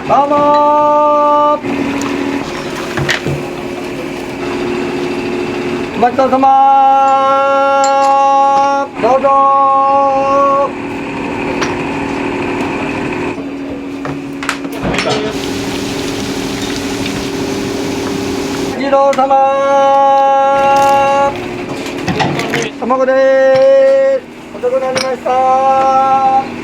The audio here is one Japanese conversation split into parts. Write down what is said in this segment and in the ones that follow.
どうもー、お待ちどうさまー、どうぞー、次郎様ー、卵でーす。遅くなりましたー。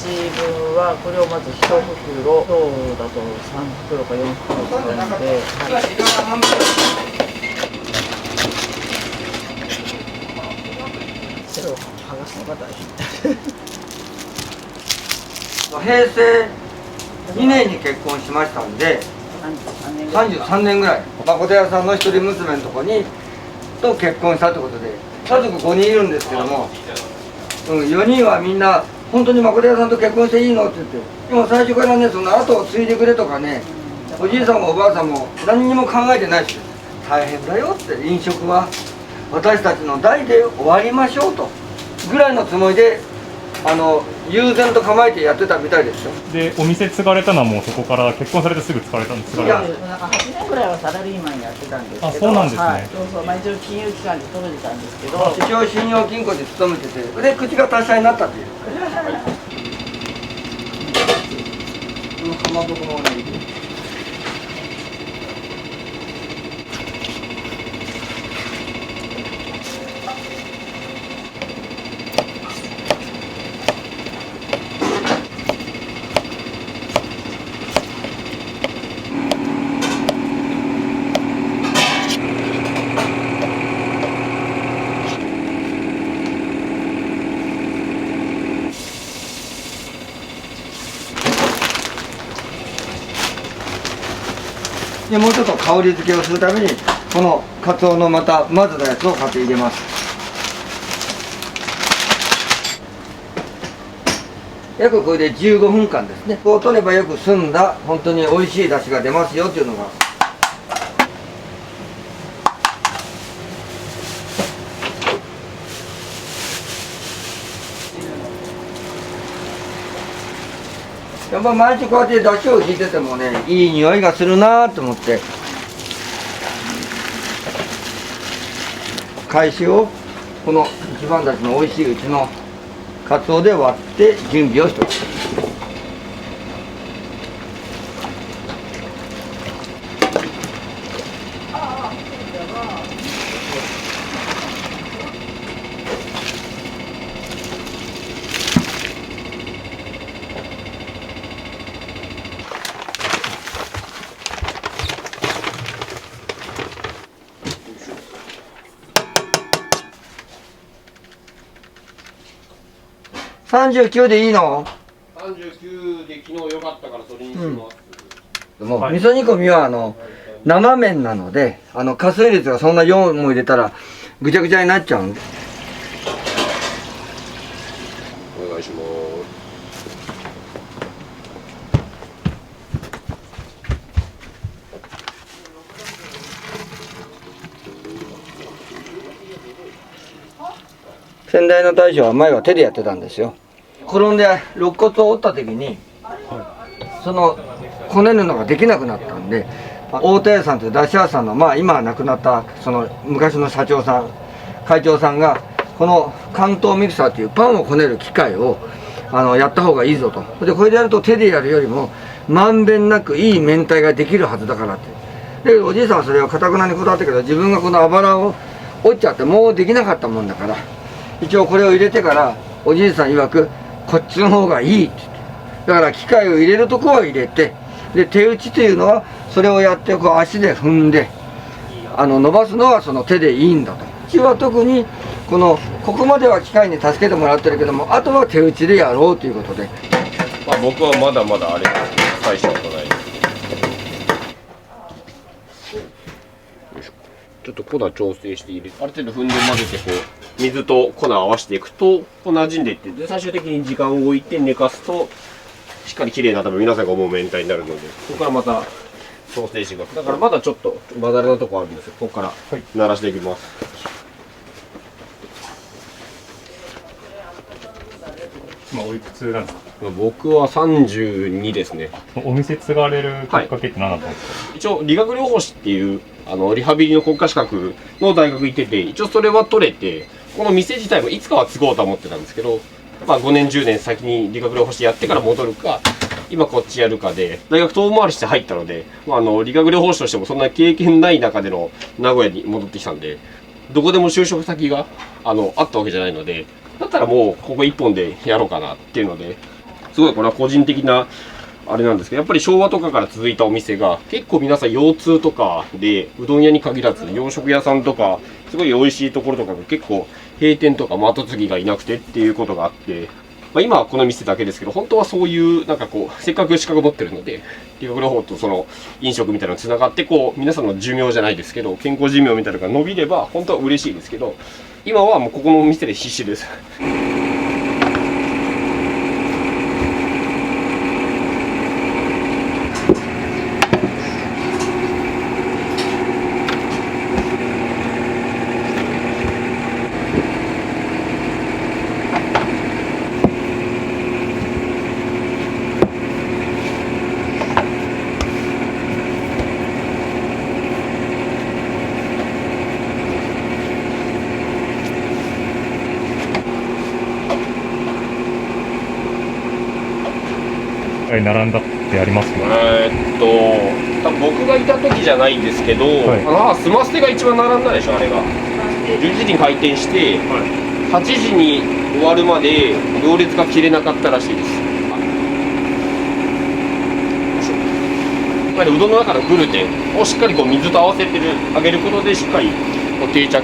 1分はこれをまず1袋、今日だと3袋か4袋使うので、それを剥がすのが大変。平成2年に結婚しましたんで、33年ぐらい、誠屋さんの一人娘のとこにと結婚したってことで、家族5人いるんですけども、4人はみんな本当に誠屋さんと結婚していいのって言って、でも最初からね、その後を継いでくれとかね、おじいさんもおばあさんも何にも考えてないし、大変だよって、飲食は私たちの代で終わりましょうとぐらいのつもりで悠然と構えてやってたみたいですよ。で、お店継がれたのはもうそこから結婚されてすぐ継がれたんですか？いや、なんか8年ぐらいはサラリーマンやってたんですけど、あ、そうなんですね。はい、そうそう、まあ一応金融機関に勤めてたんですけど、一応信用金庫で勤めてて、で口が達者になったっていう。かまぼこもね。でもうちょっと香り付けをするためにこのカツオのまた混ぜたやつを買って入れます。約これで15分間ですね。こう取ればよく澄んだ本当に美味しい出汁が出ますよっていうのが。やっぱ毎日こうやって出汁を引いててもね、いい匂いがするなと思って、返しをこの一番出汁の美味しいうちのカツオで割って準備をしておく。39でいいの？39で昨日良かったからそれにします。もう味噌煮込みは生麺なので加水率がそんな4も入れたらぐちゃぐちゃになっちゃうんで。お願いします。先代の大将は前は手でやってたんですよ。転んで肋骨を折った時にそのこねるのができなくなったんで、大田屋さんという出汁屋さんの今は亡くなったその昔の社長さん会長さんがこの関東ミキサーというパンをこねる機械をやった方がいいぞと。でこれでやると手でやるよりもまんべんなくいい明太ができるはずだからって。でおじいさんはそれをかたくなにこだわったけど、自分がこのあばらを折っちゃってもうできなかったもんだから、一応これを入れてからおじいさん曰くこっちの方がいいって言って、だから機械を入れるとこは入れて、で手打ちというのはそれをやってこう足で踏んで伸ばすのはその手でいいんだと。うちは特にここまでは機械に助けてもらってるけども、あとは手打ちでやろうということで。まあ僕はまだまだあれ大したことないです。よいしょ。ちょっと粉調整して入れて、ある程度ふんで混ぜてこう水と粉を合わせていくとこう馴染んでいって、で最終的に時間を置いて寝かすとしっかり綺麗な多分皆さんが思う明太になるので、ここからまた調整していきます。だからまだちょっとまだらなとこあるんですよ。ここから鳴らしていきます。今おいくつなんですか？僕は32ですね。お店継がれるきっかけって何だったんですか？一応理学療法士っていうリハビリの国家資格の大学行ってて、一応それは取れて、この店自体もいつかは継ごうと思ってたんですけど、まあ5年10年先に理学療法士やってから戻るか、今こっちやるかで、大学遠回りして入ったので、まあ、理学療法士としてもそんな経験ない中での名古屋に戻ってきたんで、どこでも就職先があったわけじゃないので、だったらもうここ一本でやろうかなっていうので、すごいこれは個人的なあれなんですけど、やっぱり昭和とかから続いたお店が結構皆さん腰痛とかで、うどん屋に限らず洋食屋さんとかすごい美味しいところとかが結構閉店とか後継ぎがいなくてっていうことがあって、まあ、今はこの店だけですけど、本当はそういうなんかこうせっかく資格持ってるので、理学療法とその飲食みたいなのつながってこう皆さんの寿命じゃないですけど、健康寿命みたいなのが伸びれば本当は嬉しいですけど、今はもうここのお店で必死です。並んだってありますか？多分僕がいた時じゃないんですけど、スマステが一番並んだでしょ、あれが。11時に開店して、8時に終わるまで行列が切れなかったらしいです。やっぱりうどんの中のグルテンをしっかりこう水と合わせてあげることでしっかりこう定着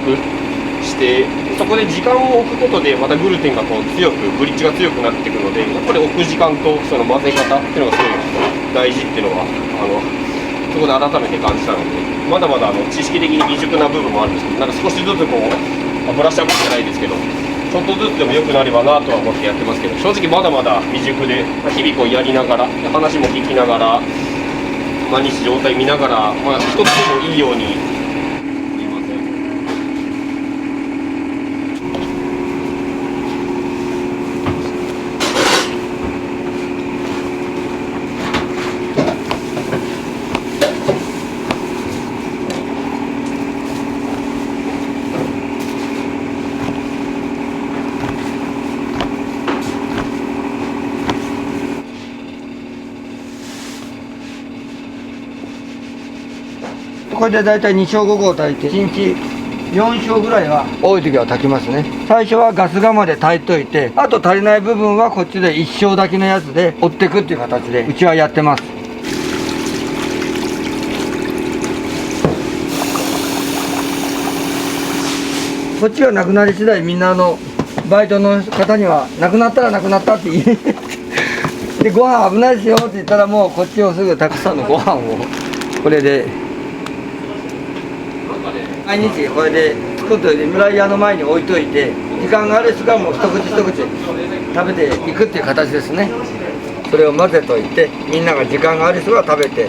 して、そこで時間を置くことでまたグルテンがこう強くブリッジが強くなってくるので、やっぱり置く時間とその混ぜ方っていうのがすごい大事っていうのはそこで改めて感じたので、まだまだ知識的に未熟な部分もあるんですけど、なんか少しずつこうブラッシュアップじゃないですけど、ちょっとずつでも良くなればなとは思ってやってますけど、正直まだまだ未熟で、日々こうやりながら話も聞きながら毎日状態見ながら、一つでもいいように。これでだいたい2升5合炊いて1日4升ぐらいは多い時は炊きますね。最初はガス釜で炊いといて、あと足りない部分はこっちで1升だけのやつで追っていくっていう形でうちはやってます。こっちがなくなり次第みんなバイトの方にはなくなったらなくなったって言えで、ご飯危ないですよって言ったらもうこっちをすぐたくさんのご飯をこれで毎日これで作っといて、フライヤーの前に置いといて、時間がある人がもう一口一口食べていくっていう形ですね。それを混ぜといて、みんなが時間がある人が食べて、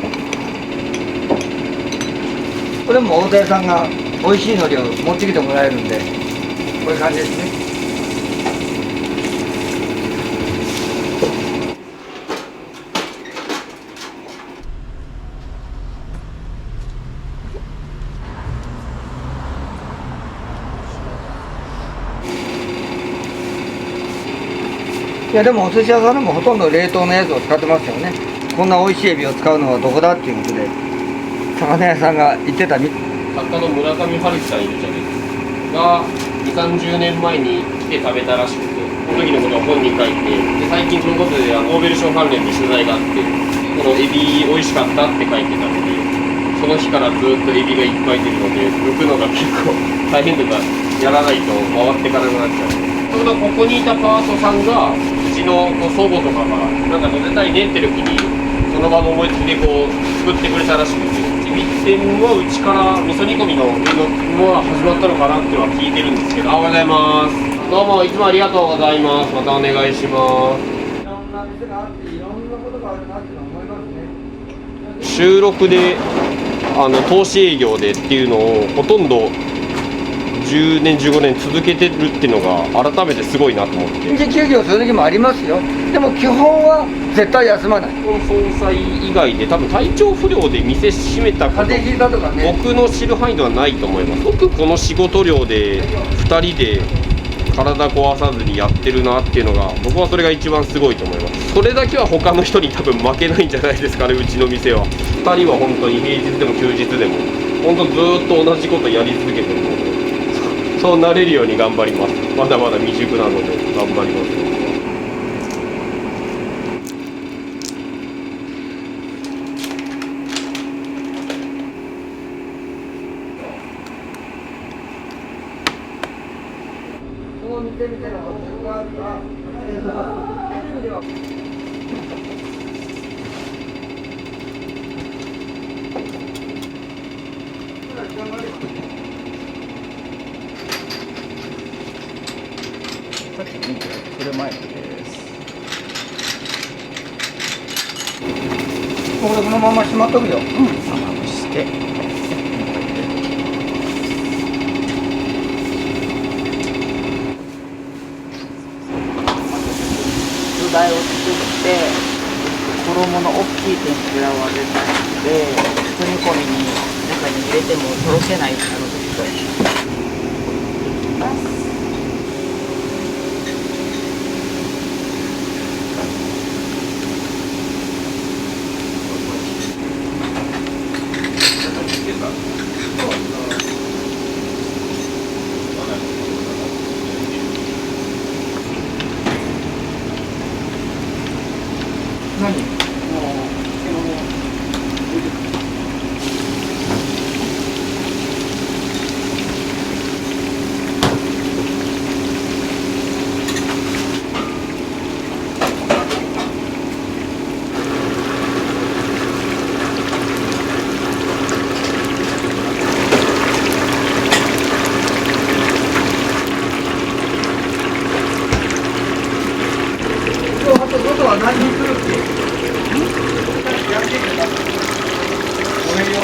これも大田屋さんが美味しいのりを持ってきてもらえるんで、こういう感じですね。いやでもお寿司屋さんでもほとんど冷凍のやつを使ってますよね。こんな美味しいエビを使うのはどこだっていうことで魚屋さんが言ってた作家の村上春樹さんいるじゃないですか、が2、30年前に来て食べたらしくて、この時のことを本に書いて、で最近そのことでノーベル賞関連で取材があって、このエビ美味しかったって書いてたので、その日からずっとエビがいっぱい出るので、剥くのが結構大変というか、やらないと回ってからなっちゃう。ちょうどここにいたパートさんがうちの祖母とかがなんか乗せたいねって時にその場の思いつきでこう作ってくれたらしくて、ビ店はうちから味噌煮込みのものが始まったのかなっていうのは聞いてるんですけど、おはようございます。どうもいつもありがとうございます。またお願いします。いろんな店があっていろんなことがあるなっていうのは思いますね。収録で投資営業でっていうのをほとんど10年15年続けてるっていうのが改めてすごいなと思って臨時休業する時もありますよ。でも基本は絶対休まない。この総裁以外で多分体調不良で店閉めたこと風邪ひいたとかね。僕の知る範囲ではないと思います。僕この仕事量で2人で体壊さずにやってるなっていうのが僕はそれが一番すごいと思います。それだけは他の人に多分負けないんじゃないですかね。うちの店は2人は本当に平日でも休日でも本当ずーっと同じことやり続けてるので、そうなれるように頑張ります。まだまだ未熟なので頑張ります。この店みたいなことがあるからテレビではさっき見てそれ前です。これこのまましまっとくよ。甘くして土台を作って衣の大きい天ぷらを揚げたいので、包み込みに中に入れてもとろけない時といきます。何？あと外は何にするって？やってくれた？ごめんよ。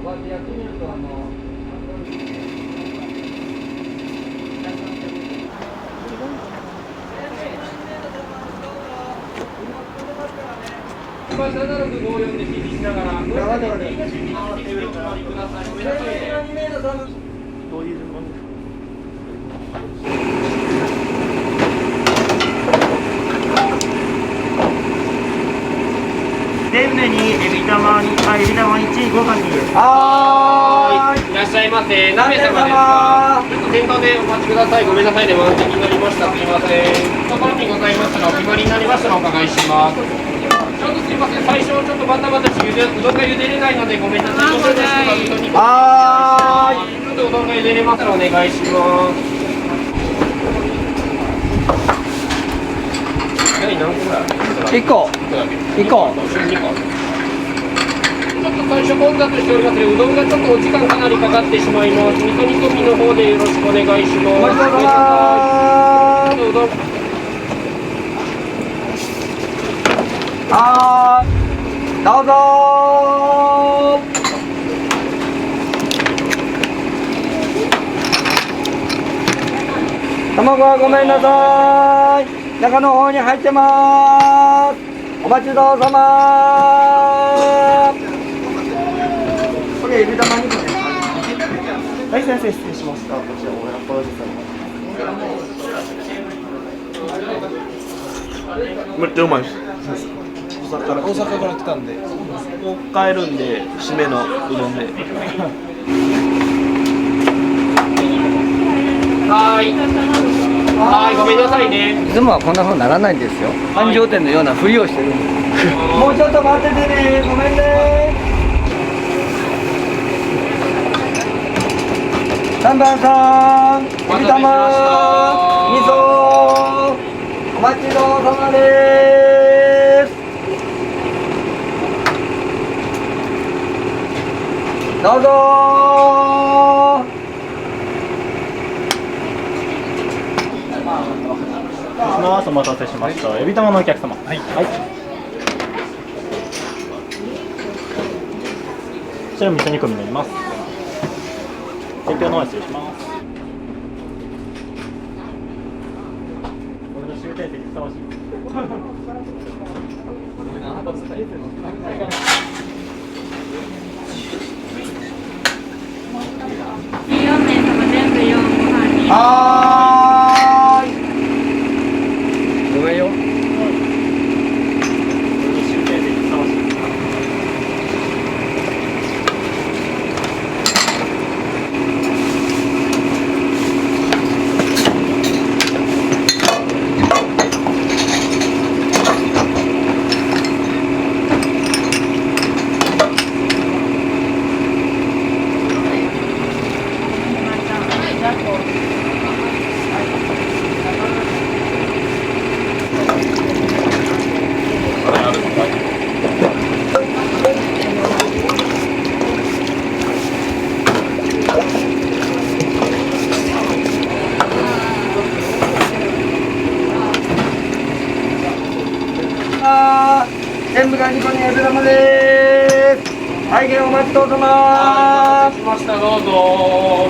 こうやってやってみると765で指示しながら、どういうもの？全部にエビ玉に、エビ玉1、ご飯にです。はーい。いらっしゃいませ。何名様ですか？ちょっと店頭でお待ちください。ごめんなさいね、満席になりました。すいません。ところにございましたらお決まりになりましたらお伺いします。ちょっとすいません。最初ちょっとバタバタしてうどんが茹でれないのでごめんなさい。はーい。ちょっとうどんが茹でれましたらお願いします。何個ぐらいある？1個。1個。ちょっと最初混雑しておりますので、うどんがちょっとお時間かなりかかってしまいます。味噌煮込みの方でよろしくお願いします。お待ちどうさうどん。はーい。どうぞー。卵はごめんなさい。中の方に入ってます。お待ちどうさま。これエビ玉2個です。はい、先生、失礼しました。こちら、大山プロデューサー。めっちゃうまいです。大阪から来たんで、もう帰るんで、締めのうどんで。ごめんなさいね。いつもはこんな風にならないんですよ。繁盛店のようなふりをしてるんですもうちょっと待っててね、ごめんね。3番さん、ゆりたま味噌お待ちどうさまです。どうぞお待たせしました。エビ玉のお客様。はい。はい。こちら味噌煮込みになります。提供の方失礼します。俺の集大成にふさわしい。4名様全部4ご飯に。はーい。ごめんよ。全部が2個にエビ玉でーす。はい、お待ちどうさま。来ました、どうぞ。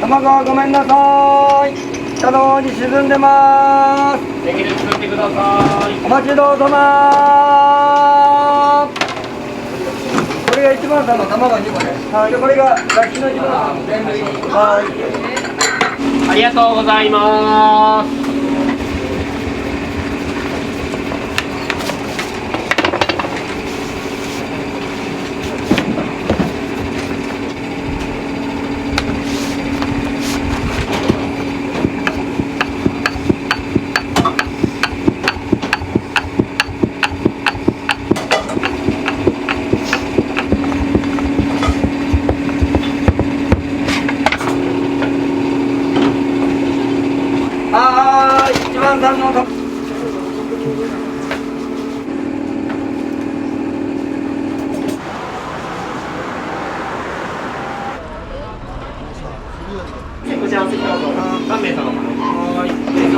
卵はごめんなさい。下の方に沈んでまーす。できる作ってください。お待ちどうさま。これが1番さんの卵2個です。はい、これがガキの1番さんの全部入り。はい。ありがとうございます。1番さんのこちらお席どうぞ。何名様かな。はい。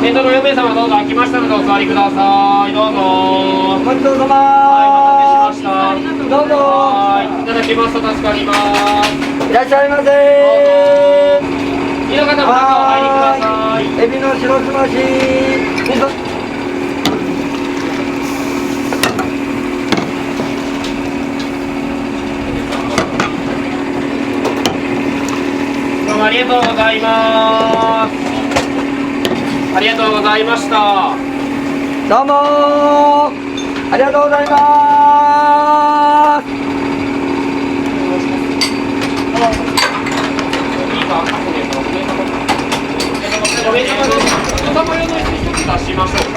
先頭の4名様どうぞ空きましたのでお座りください。どうぞ。お待ちどうさま。はい、お待たせしました。どうぞ。はい、いただきますと助かります。いらっしゃいませ。次の方も中お入りください。エビの白すまし味噌。どうもありがとうございます。ありがとうございました。どうもありがとうございます。おめでとうございます。お玉用の椅子一つ出しましょうか。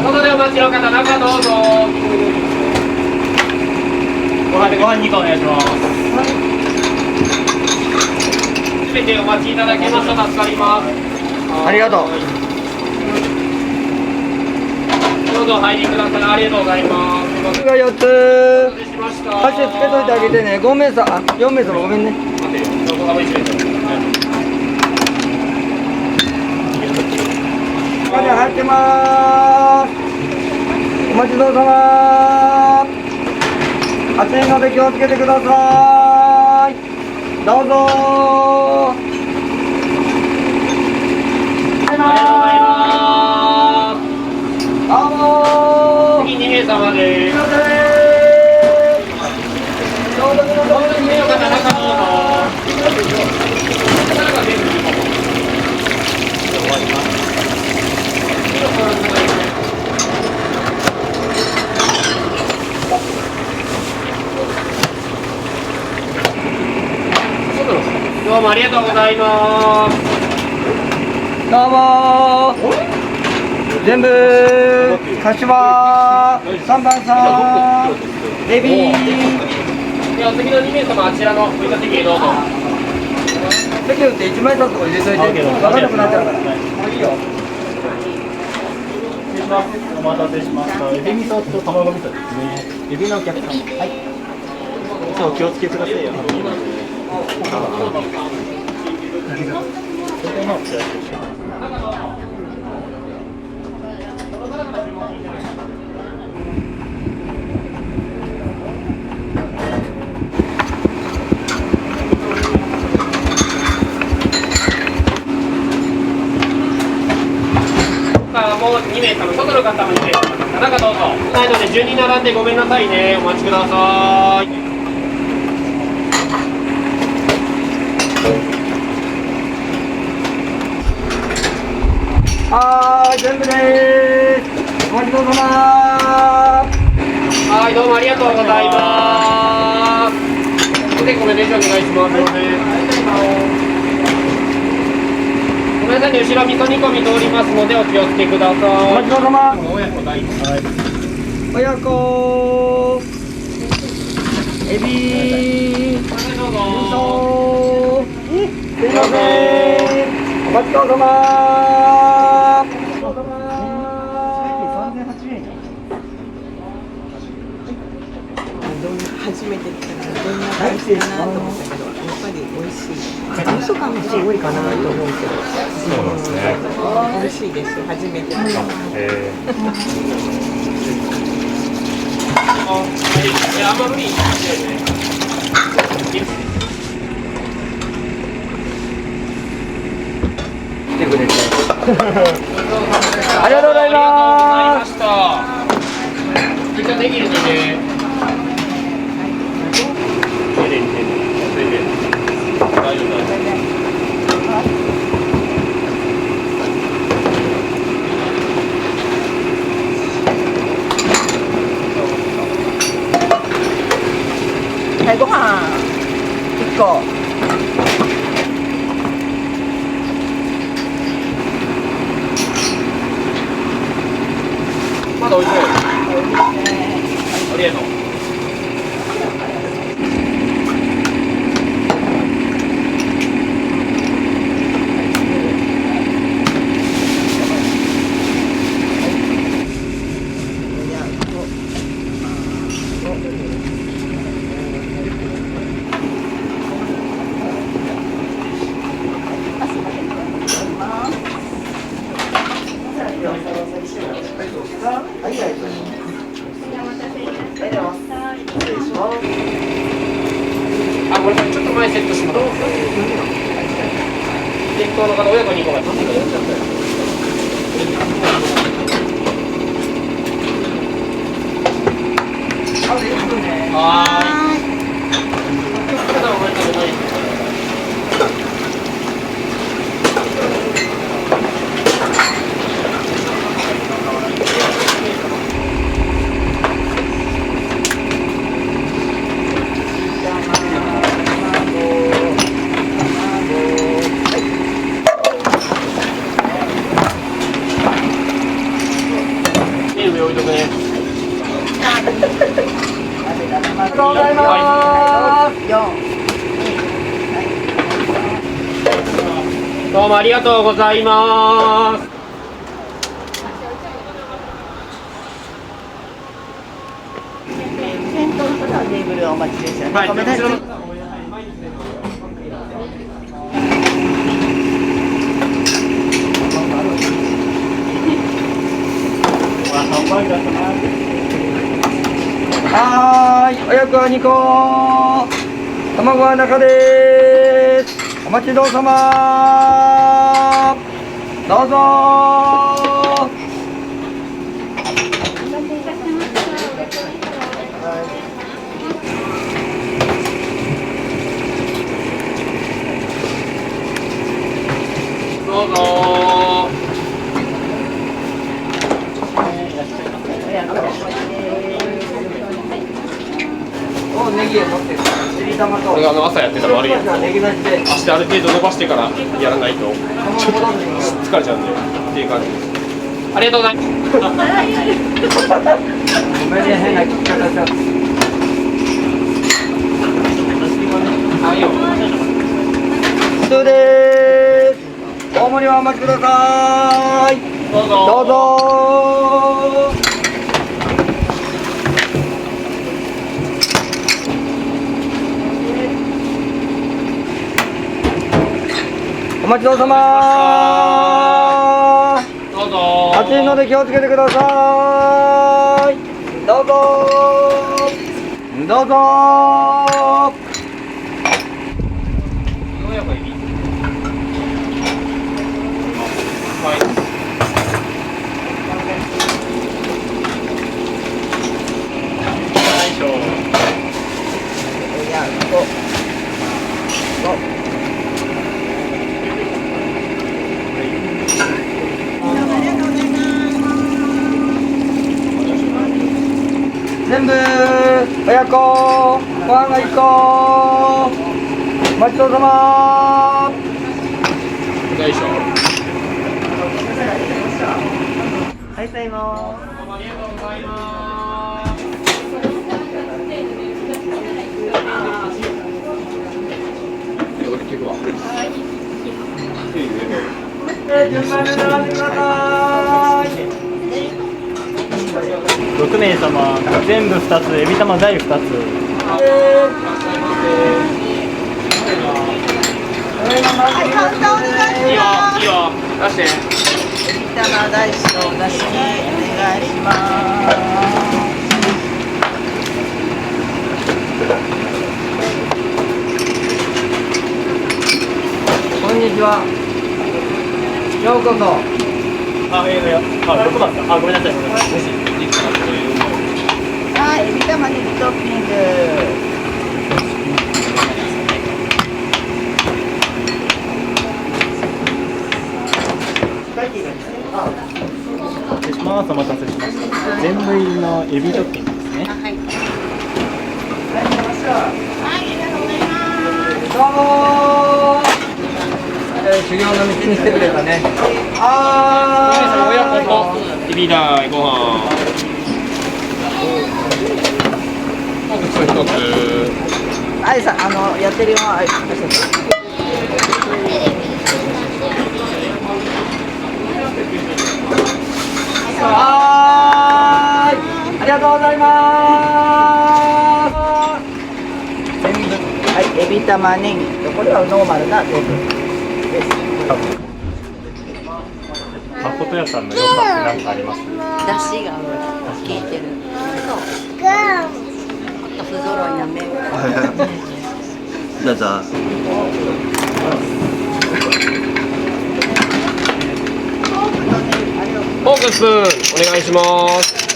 外でお待ちの方、中どうぞ。ご飯2個お願いします。すべてお待ちいただけますと助かります。ありがとう。どうぞ入りください。ありがとうございます。これが4つ。お待たせしました。箸つけといてあげてね。5名さん、4名様ごめんね。待てよ、どこが1名様。お金入ってまーす。お待ちどうさま。熱いので気をつけてください。どうぞー。ありがとうございます。どうもー。次2名様です。すいません。どうもありがとうございます。どうも全部柏3番さんレビーでは次の2名様あちらのご座席へどうぞ。席打って1枚札とか入れといて分かんなくなっちゃうからいいよ。失礼します。お待たせしました。エビ味噌と卵味噌ですね。エビのお客様。はい。お気をつけくださいよ。もう2名様、外の方も2名様、中どうぞ。ないので順に並んでごめんなさいね。お待ちください。はーい全部でーす。お待ちどうさま。はい、どうもありがとうございます。お手ごめんなさい、お願いします。ごめんなさいね、後ろ味噌煮込み通りますのでお気をつけください。お待ちどうさま。親子大好き。親子エビどう味ぞ。噌すいません。お待ちどうさま。初めて来たからどんな感じかなと思ったけど、やっぱり美味しい。味噌感もすごいかなと思うけど、そうなんですね。美味しいです。初めて。あんま無理。来てくれてありがとうございます。す。一応ネギ入れてね。はい、ご飯1個。まだ美味しい。ありがとう。あ、これちょっと前セットします。店頭の方、親子2個が取ってくれちゃったよ。はーい。ただお前食べない。上置いとくね。ありがとうございます。どうもありがとうございます。先頭の方はテーブルお待ちですよね。はい、ごめんなさい。はーい、親子は2個、卵は中です。お待ちどうさま。どうぞ。お待たせいたしました。をネギを持ってるチリ玉とこれが朝やってた丸いやつをネギ出しで足ある程度伸ばしてからやらないとちょっと疲れちゃうんでっていう感じです。ありがとうございます。ごめんね、変な聞き方しちゃって。はいよ。以上でーす。大盛りはお待ちください。どうぞ。どうぞお待ちどうさま。どうぞ。暑いので気をつけてください。どうぞどうぞ。ようやくエビ。はい。全部親子ご飯が1個お待ちどうさま。よいしょ。はいたいまありがとうございます。俺聞くわ。順番で並んでください。6名様、全部2つ、エビ玉大2つ。いいよ、いいよ、出して。エビ玉大師とお出しお願いします。こんにちは。ようこそ。6番か。ごめんなさい。はい、エビ玉ねぎトッピング。失礼します。お待たせしました。全部入りのエビトッピングですね。はい。はい、どうも修行の道にしてくれたね。親子とエビ大ご飯。一つ一つ。はい、さ、やってるよ。はい。はーい。ありがとうございます。全部。はい、エビ玉ねぎ。これはノーマルな全部です。誠屋さんの良さって何かあります？出汁が効いてる。あと不揃いな麺。じゃあじゃあフォークスプーンお願いします。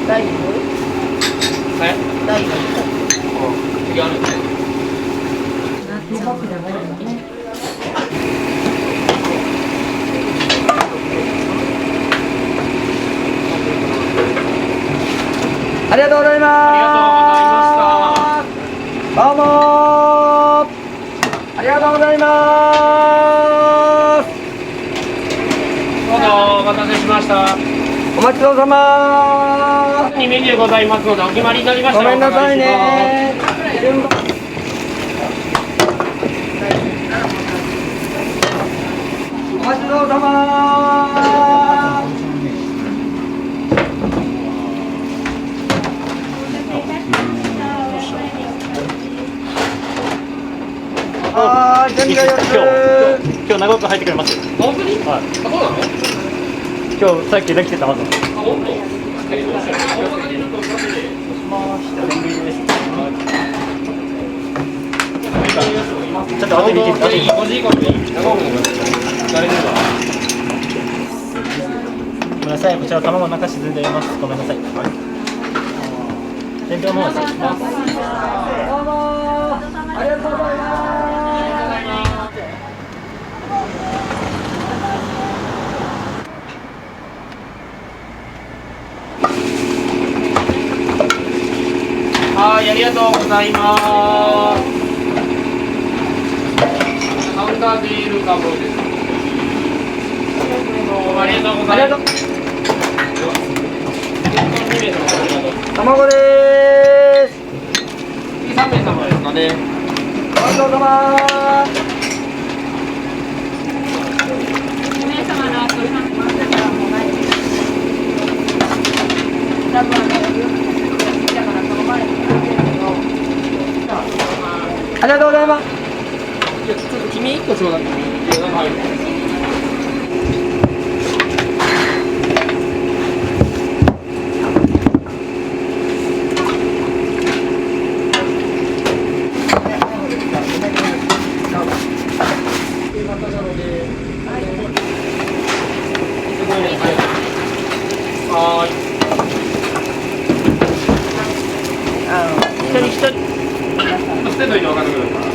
大丈夫？大丈夫。次あるね。ありがとうございます。どうもありがとうございます。どうぞお待たせしました。お待ちどうさま。にメニューございますのでお決まりになりましたらごめんなさいお願ね。順番お待ちどうさま。はーい、準備がよろしく。今日長く入ってくれます？本当に？はい。あ、そうなの？今日さっきできてたまず。あ、本当？ちょっと後で見てみて。 5時以降でいい。長くなる。誰ですか？めんなさい、こちら卵の中沈んでいます。ごめんなさい。天ぷらの方失礼します。どうもありがとうございますはい、ありがとうございます。カウンターでいるかもです。ありがとうございます。卵でーす。3名様ですかね。ごちそうさま2名様のお取ります。ありがとうございます。いや、ちょっと君1個ちょうだい。はい。一人捨てといて分かってください。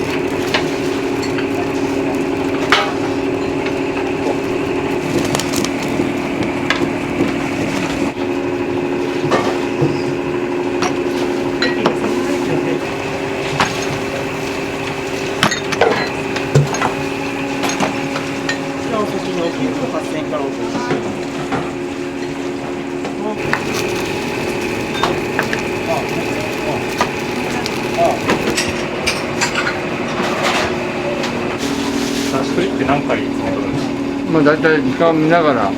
出し取りって何回いつも取るんですか？まあ大体時間見ながら、今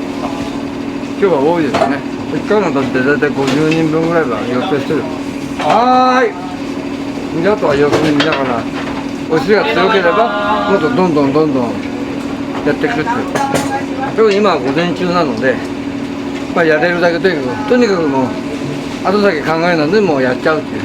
日は多いですね。1回のだって大体50人分ぐらいは予定してる。はーい。あとは様子見ながら、お尻が強ければ、もっとどんどんやっていくっていう。特に今は午前中なので、まあやれるだけとにかくもう、後先考えないでもうやっちゃうっていう。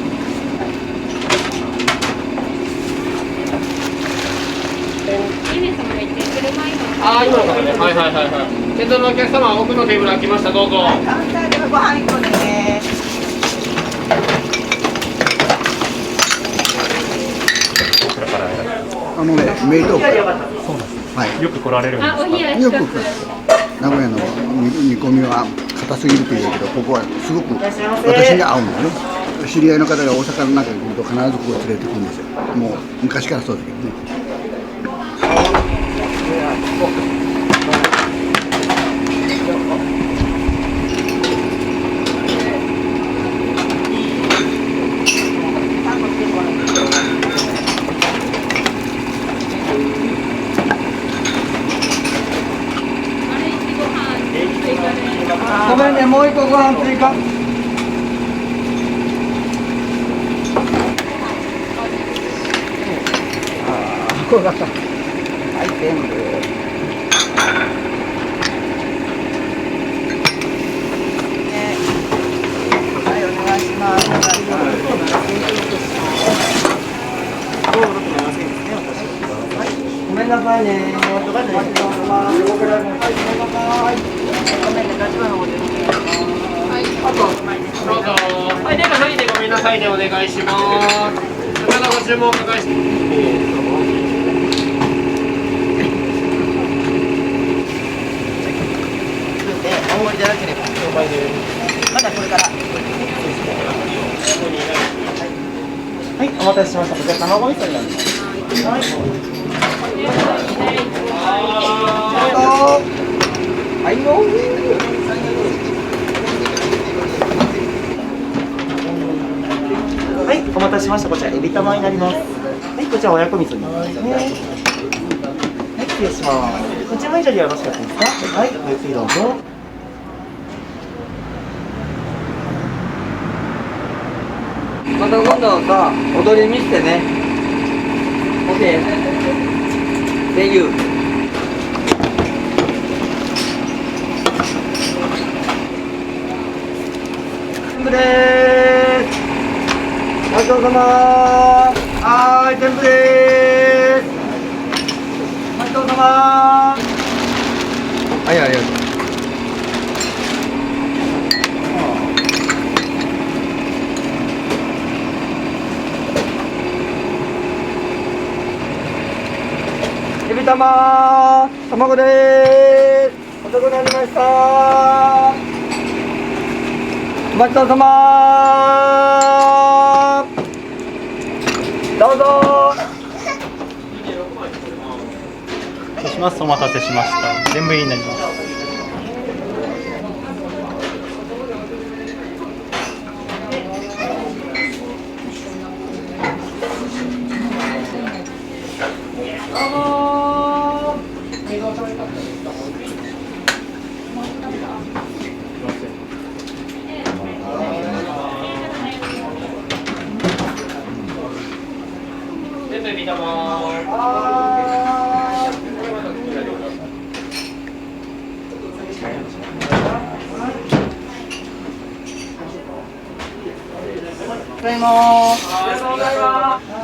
2名様がいて、車今。ああ、今のからね。はいはいはいはい。店頭のお客様、奥のテーブル空きました。どうぞ。カウンターでご飯1個ね。こちらからメイドはい、よく来られるんですあ、か？お冷やしよく一つ。名古屋の煮込みは硬すぎるというけど、ここはすごく私に合うんだね。知り合いの方が大阪の中に来ると必ずここ連れてくるんですよ。もう昔からそうだけどね。ごめんね、もう1個ご飯追加。こうだった。はい、全部。はい、お願いします。ごめんなさいね。どうぞ。はい、でははいでごめんなさいね。お願いします。またご注文お伺いします。大盛りでなければ。まだこれから。はい、お待たせしました。こちら卵味噌になります。はい。はいよ。はい、お待たせしました。こちらエビ玉になります。はい、こちら親子味噌になりますね。はい、失礼します。こちらも以上でよろしかったですか？はい、ごゆっくりどうぞ。また今度さ、踊り見せてね。OK。Thank you。全部でーす。ごちそうさまー。はーい、全部でーす。ごちそうさまー。はい、ありがとう。玉卵でーす。遅くなりました。お待ちどうさま。どうぞ。そうします。お待たせしました。全部入りになります。ただいまー。